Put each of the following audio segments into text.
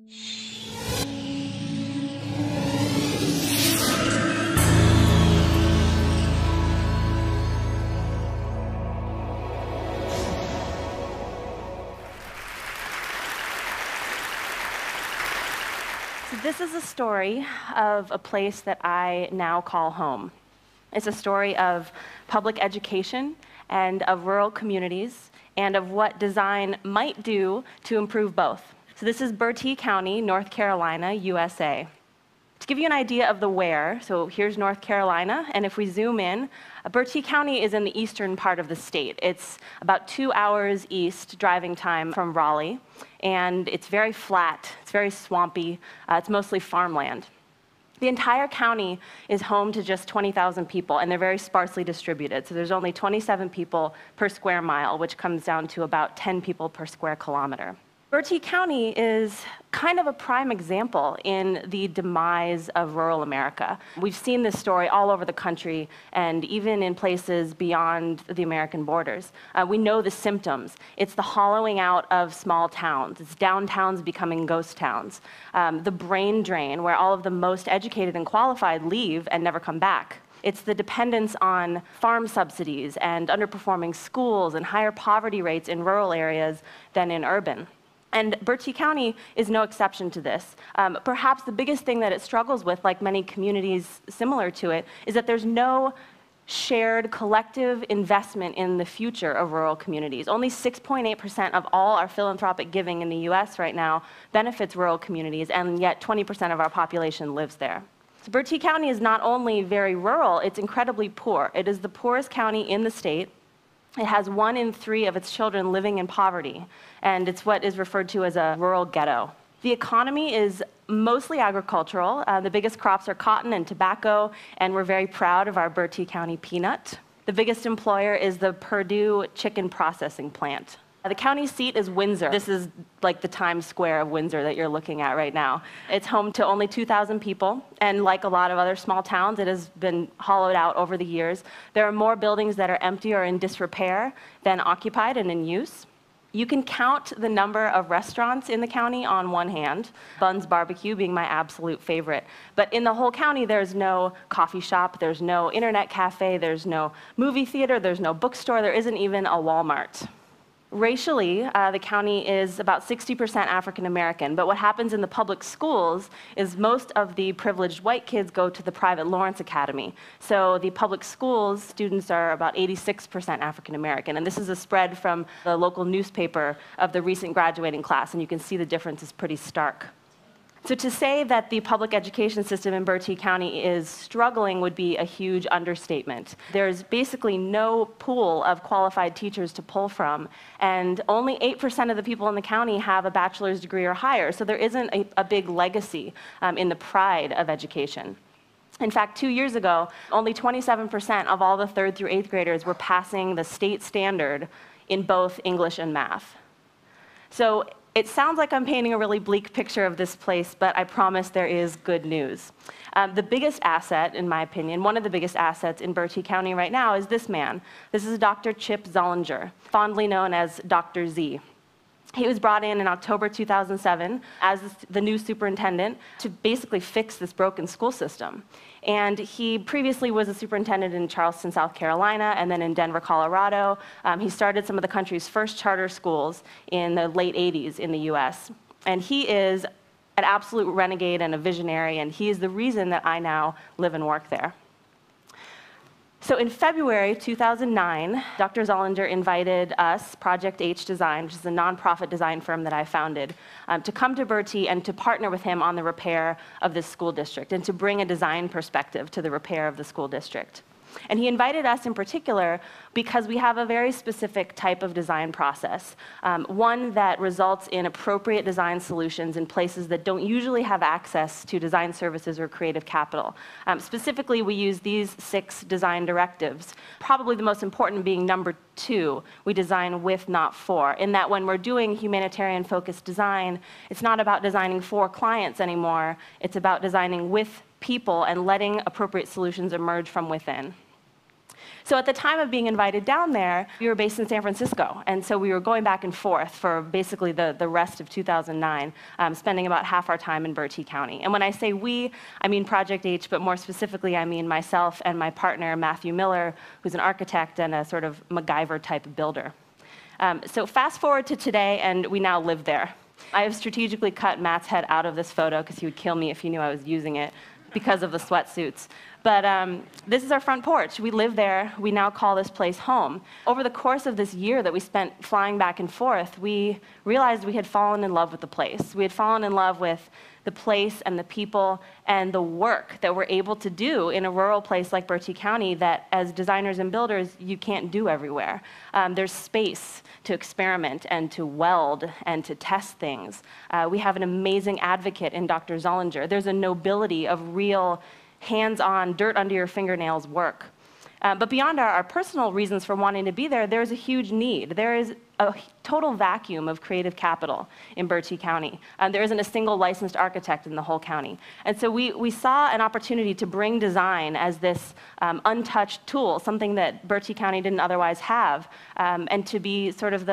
So this is a story of a place that I now call home. It's a story of public education and of rural communities and of what design might do to improve both. So this is Bertie County, North Carolina, USA. To give you an idea of the where, so here's North Carolina, and if we zoom in, Bertie County is in the eastern part of the state. It's about 2 hours east driving time from Raleigh, and it's very flat, it's very swampy, it's mostly farmland. The entire county is home to just 20,000 people, and they're very sparsely distributed. So there's only 27 people per square mile, which comes down to about 10 people per square kilometer. Bertie County is kind of a prime example in the demise of rural America. We've seen this story all over the country and even in places beyond the American borders. We know the symptoms. It's the hollowing out of small towns. It's downtowns becoming ghost towns. The brain drain, where all of the most educated and qualified leave and never come back. It's the dependence on farm subsidies and underperforming schools and higher poverty rates in rural areas than in urban. And Bertie County is no exception to this. Perhaps the biggest thing that it struggles with, like many communities similar to it, is that there's no shared collective investment in the future of rural communities. Only 6.8% of all our philanthropic giving in the US right now benefits rural communities, and yet 20% of our population lives there. So Bertie County is not only very rural, it's incredibly poor. It is the poorest county in the state. It has 1 in 3 of its children living in poverty, and it's what is referred to as a rural ghetto. The economy is mostly agricultural. The biggest crops are cotton and tobacco, and we're very proud of our Bertie County peanut. The biggest employer is the Purdue chicken processing plant. The county seat is Windsor. This is like the Times Square of Windsor that you're looking at right now. It's home to only 2,000 people, and like a lot of other small towns, it has been hollowed out over the years. There are more buildings that are empty or in disrepair than occupied and in use. You can count the number of restaurants in the county on one hand, Bun's Barbecue being my absolute favorite. But in the whole county, there's no coffee shop, there's no internet cafe, there's no movie theater, there's no bookstore, there isn't even a Walmart. Racially, the county is about 60% African American, but what happens in the public schools is most of the privileged white kids go to the private Lawrence Academy. So the public schools students are about 86% African American, and this is a spread from the local newspaper of the recent graduating class, and you can see the difference is pretty stark. So to say that the public education system in Bertie County is struggling would be a huge understatement. There's basically no pool of qualified teachers to pull from, and only 8% of the people in the county have a bachelor's degree or higher, so there isn't a big legacy in the pride of education. In fact, 2 years ago, only 27% of all the 3rd through 8th graders were passing the state standard in both English and math. So it sounds like I'm painting a really bleak picture of this place, but I promise there is good news. The biggest asset, in my opinion, one of the biggest assets in Bertie County right now is this man. This is Dr. Chip Zollinger, fondly known as Dr. Z. He was brought in October 2007 as the new superintendent to basically fix this broken school system. And he previously was a superintendent in Charleston, South Carolina, and then in Denver, Colorado. He started some of the country's first charter schools in the late 80s in the US. And he is an absolute renegade and a visionary, and he is the reason that I now live and work there. So in February 2009, Dr. Zollinger invited us, Project H Design, which is a nonprofit design firm that I founded, to come to Bertie and to partner with him on the repair of this school district and to bring a design perspective to the repair of the school district. And he invited us in particular because we have a very specific type of design process, one that results in appropriate design solutions in places that don't usually have access to design services or creative capital. Specifically, we use these 6 design directives, probably the most important being number 2, we design with, not for, in that when we're doing humanitarian-focused design, it's not about designing for clients anymore, it's about designing with people and letting appropriate solutions emerge from within. So at the time of being invited down there, we were based in San Francisco. And so we were going back and forth for basically the rest of 2009, spending about half our time in Bertie County. And when I say we, I mean Project H, but more specifically, I mean myself and my partner, Matthew Miller, who's an architect and a sort of MacGyver-type builder. So fast forward to today, and we now live there. I have strategically cut Matt's head out of this photo because he would kill me if he knew I was using it because of the sweatsuits. But this is our front porch. We live there. We now call this place home. Over the course of this year that we spent flying back and forth, we realized we had fallen in love with the place. We had fallen in love with the place and the people and the work that we're able to do in a rural place like Bertie County that, as designers and builders, you can't do everywhere. There's space to experiment and to weld and to test things. We have an amazing advocate in Dr. Zollinger. There's a nobility of real hands-on, dirt-under-your-fingernails work. But beyond our personal reasons for wanting to be there, there's a huge need. There is a total vacuum of creative capital in Bertie County. There isn't a single licensed architect in the whole county. And so we saw an opportunity to bring design as this untouched tool, something that Bertie County didn't otherwise have, and to be sort of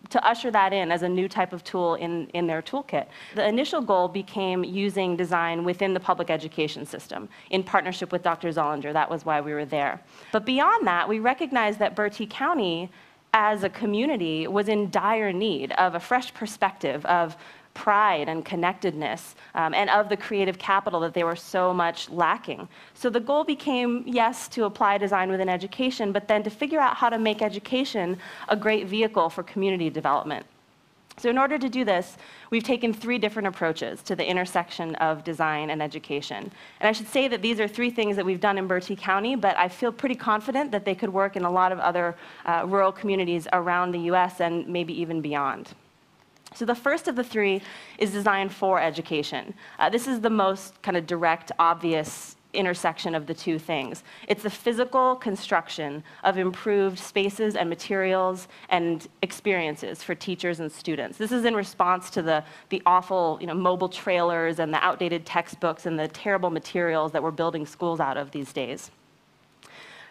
to usher that in as a new type of tool in their toolkit. The initial goal became using design within the public education system in partnership with Dr. Zollinger. That was why we were there. But beyond that, we recognized that Bertie County as a community was in dire need of a fresh perspective of pride and connectedness, and of the creative capital that they were so much lacking. So the goal became, yes, to apply design within education, but then to figure out how to make education a great vehicle for community development. So in order to do this, we've taken 3 different approaches to the intersection of design and education. And I should say that these are 3 things that we've done in Bertie County, but I feel pretty confident that they could work in a lot of other rural communities around the US and maybe even beyond. So the first of the 3 is design for education. This is the most kind of direct, obvious intersection of the 2 things. It's the physical construction of improved spaces and materials and experiences for teachers and students. This is in response to the awful mobile trailers and the outdated textbooks and the terrible materials that we're building schools out of these days.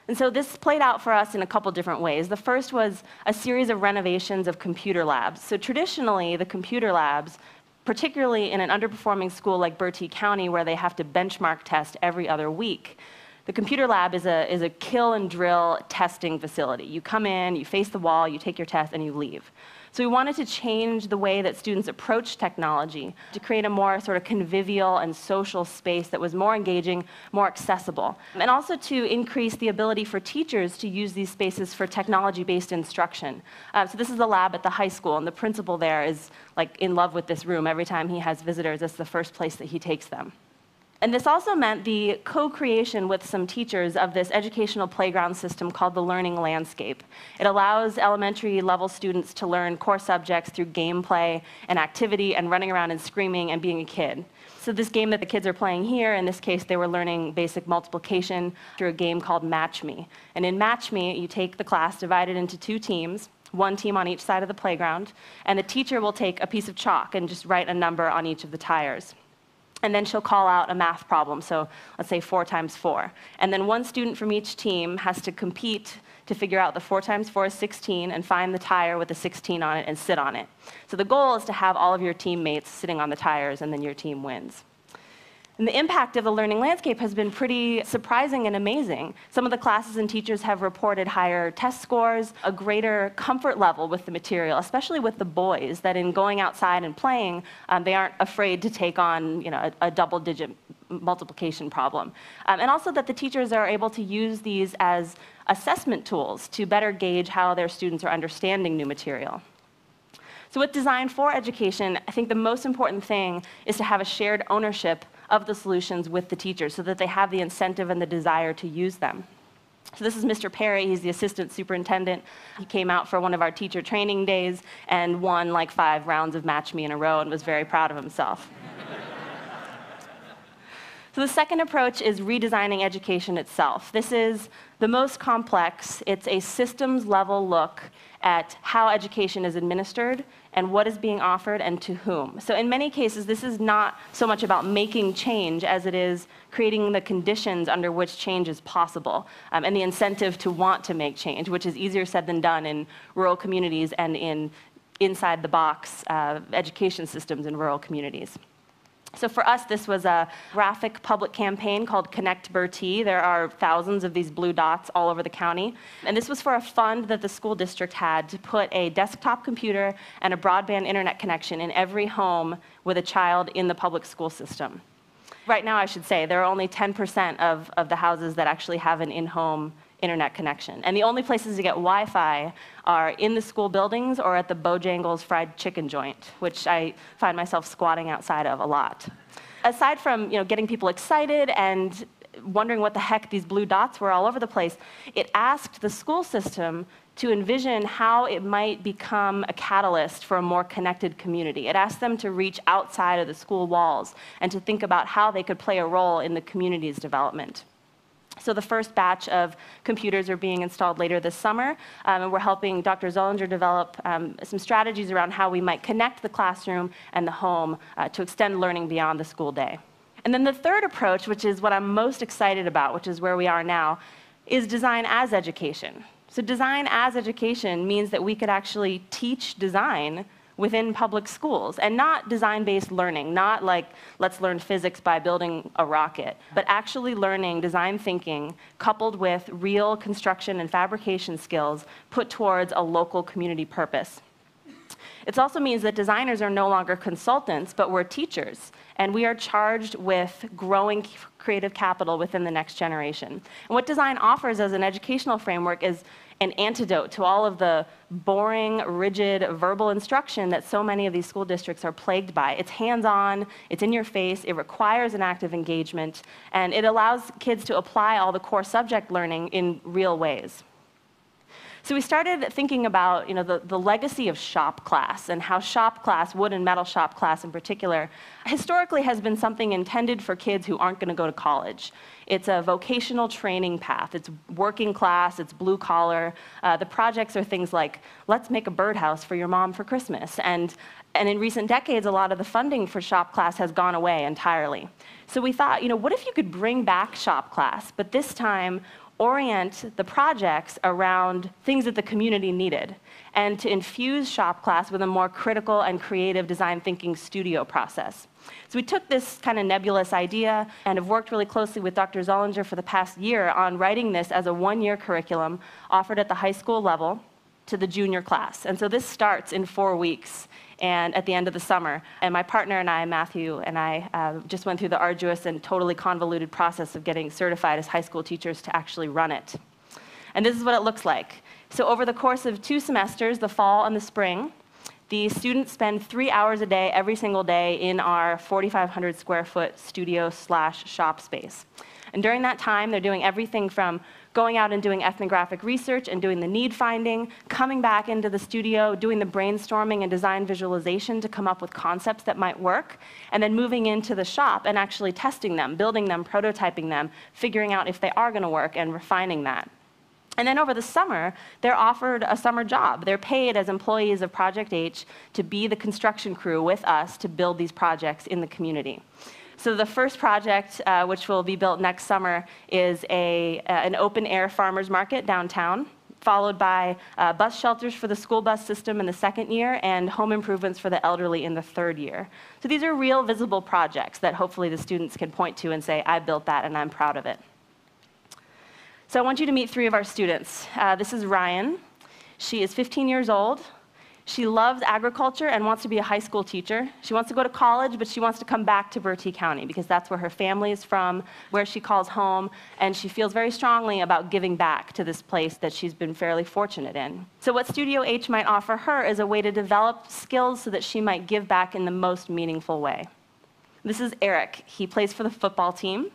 And so this played out for us in a couple different ways. The first was a series of renovations of computer labs. So traditionally, the computer labs, particularly in an underperforming school like Bertie County, where they have to benchmark test every other week, the computer lab is a kill and drill testing facility. You come in, you face the wall, you take your test, and you leave. So we wanted to change the way that students approach technology to create a more sort of convivial and social space that was more engaging, more accessible, and also to increase the ability for teachers to use these spaces for technology-based instruction. So this is the lab at the high school, and the principal there is like in love with this room. Every time he has visitors, it's the first place that he takes them. And this also meant the co-creation with some teachers of this educational playground system called the Learning Landscape. It allows elementary level students to learn core subjects through gameplay and activity and running around and screaming and being a kid. So this game that the kids are playing here, in this case, they were learning basic multiplication through a game called Match Me. And in Match Me, you take the class, divide it into 2 teams, 1 team on each side of the playground, and the teacher will take a piece of chalk and just write a number on each of the tires. And then she'll call out a math problem, so let's say 4 times 4. And then 1 student from each team has to compete to figure out the 4 times 4 is 16 and find the tire with the 16 on it and sit on it. So the goal is to have all of your teammates sitting on the tires, and then your team wins. And the impact of the Learning Landscape has been pretty surprising and amazing. Some of the classes and teachers have reported higher test scores, a greater comfort level with the material, especially with the boys, that in going outside and playing, they aren't afraid to take on a double-digit multiplication problem. And also that the teachers are able to use these as assessment tools to better gauge how their students are understanding new material. So with design for education, I think the most important thing is to have a shared ownership of the solutions with the teachers so that they have the incentive and the desire to use them. So this is Mr. Perry. He's the assistant superintendent. He came out for one of our teacher training days and won like 5 rounds of Match Me in a row and was very proud of himself. So the second approach is redesigning education itself. This is the most complex. It's a systems-level look at how education is administered and what is being offered and to whom. So in many cases, this is not so much about making change as it is creating the conditions under which change is possible, and the incentive to want to make change, which is easier said than done in rural communities and in inside-the-box education systems in rural communities. So for us, this was a graphic public campaign called Connect Bertie. There are thousands of these blue dots all over the county. And this was for a fund that the school district had to put a desktop computer and a broadband internet connection in every home with a child in the public school system. Right now, I should say, there are only 10% of the houses that actually have an in-home internet connection. And the only places to get Wi-Fi are in the school buildings or at the Bojangles fried chicken joint, which I find myself squatting outside of a lot. Aside from getting people excited and wondering what the heck these blue dots were all over the place, it asked the school system to envision how it might become a catalyst for a more connected community. It asked them to reach outside of the school walls and to think about how they could play a role in the community's development. So the first batch of computers are being installed later this summer, and we're helping Dr. Zollinger develop some strategies around how we might connect the classroom and the home to extend learning beyond the school day. And then the third approach, which is what I'm most excited about, which is where we are now, is design as education. So design as education means that we could actually teach design within public schools, and not design-based learning, not like let's learn physics by building a rocket, but actually learning design thinking coupled with real construction and fabrication skills put towards a local community purpose. It also means that designers are no longer consultants, but we're teachers, and we are charged with growing creative capital within the next generation. And what design offers as an educational framework is an antidote to all of the boring, rigid, verbal instruction that so many of these school districts are plagued by. It's hands-on, it's in your face, it requires an active engagement, and it allows kids to apply all the core subject learning in real ways. So we started thinking about the legacy of shop class and how shop class, wood and metal shop class in particular, historically has been something intended for kids who aren't going to go to college. It's a vocational training path. It's working class, it's blue collar. The projects are things like, let's make a birdhouse for your mom for Christmas. And in recent decades, a lot of the funding for shop class has gone away entirely. So we thought, what if you could bring back shop class, but this time orient the projects around things that the community needed, and to infuse shop class with a more critical and creative design thinking studio process. So we took this kind of nebulous idea and have worked really closely with Dr. Zollinger for the past year on writing this as a one-year curriculum offered at the high school level to the junior class. And so this starts in 4 weeks and at the end of the summer. And my partner and I, Matthew, and I just went through the arduous and totally convoluted process of getting certified as high school teachers to actually run it. And this is what it looks like. So over the course of 2 semesters, the fall and the spring, the students spend 3 hours a day, every single day, in our 4,500 square foot studio/shop space. And during that time, they're doing everything from going out and doing ethnographic research and doing the need finding, coming back into the studio, doing the brainstorming and design visualization to come up with concepts that might work, and then moving into the shop and actually testing them, building them, prototyping them, figuring out if they are going to work and refining that. And then over the summer, they're offered a summer job. They're paid as employees of Project H to be the construction crew with us to build these projects in the community. So the first project, which will be built next summer, is an open-air farmers market downtown, followed by bus shelters for the school bus system in the 2nd year and home improvements for the elderly in the 3rd year. So these are real visible projects that hopefully the students can point to and say, I built that and I'm proud of it. So I want you to meet 3 of our students. This is Ryan. She is 15 years old. She loves agriculture and wants to be a high school teacher. She wants to go to college, but she wants to come back to Bertie County because that's where her family is from, where she calls home, and she feels very strongly about giving back to this place that she's been fairly fortunate in. So what Studio H might offer her is a way to develop skills so that she might give back in the most meaningful way. This is Eric. He plays for the football team.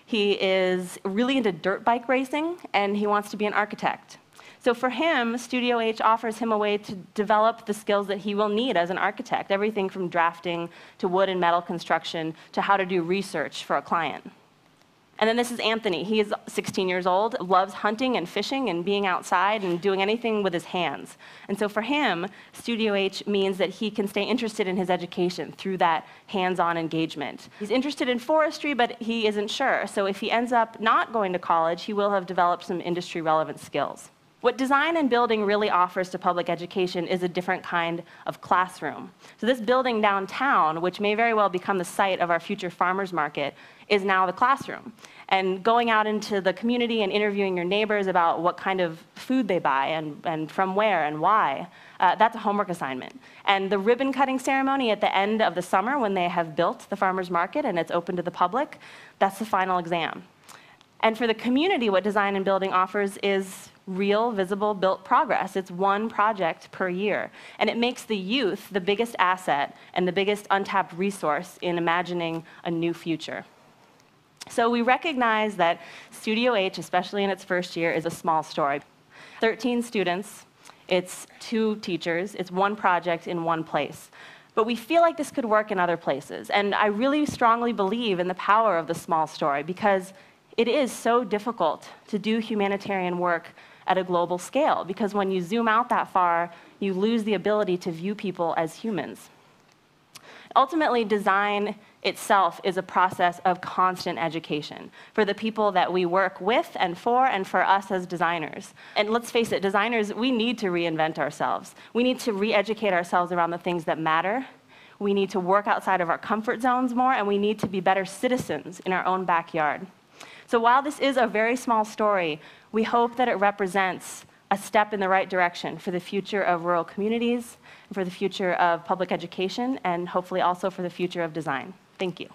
He is really into dirt bike racing, and he wants to be an architect. So for him, Studio H offers him a way to develop the skills that he will need as an architect, everything from drafting to wood and metal construction to how to do research for a client. And then this is Anthony. He is 16 years old, loves hunting and fishing and being outside and doing anything with his hands. And so for him, Studio H means that he can stay interested in his education through that hands-on engagement. He's interested in forestry, but he isn't sure. So if he ends up not going to college, he will have developed some industry-relevant skills. What design and building really offers to public education is a different kind of classroom. So this building downtown, which may very well become the site of our future farmers market, is now the classroom. And going out into the community and interviewing your neighbors about what kind of food they buy and from where and why, that's a homework assignment. And the ribbon cutting ceremony at the end of the summer when they have built the farmers market and it's open to the public, that's the final exam. And for the community, what design and building offers is real, visible, built progress. It's one project per year. And it makes the youth the biggest asset and the biggest untapped resource in imagining a new future. So we recognize that Studio H, especially in its first year, is a small story. 13 students, it's 2 teachers, it's one project in one place. But we feel like this could work in other places. And I really strongly believe in the power of the small story because it is so difficult to do humanitarian work at a global scale, because when you zoom out that far, you lose the ability to view people as humans. Ultimately, design itself is a process of constant education for the people that we work with and for us as designers. And let's face it, designers, we need to reinvent ourselves. We need to re-educate ourselves around the things that matter. We need to work outside of our comfort zones more, and we need to be better citizens in our own backyard. So while this is a very small story, we hope that it represents a step in the right direction for the future of rural communities, for the future of public education, and hopefully also for the future of design. Thank you.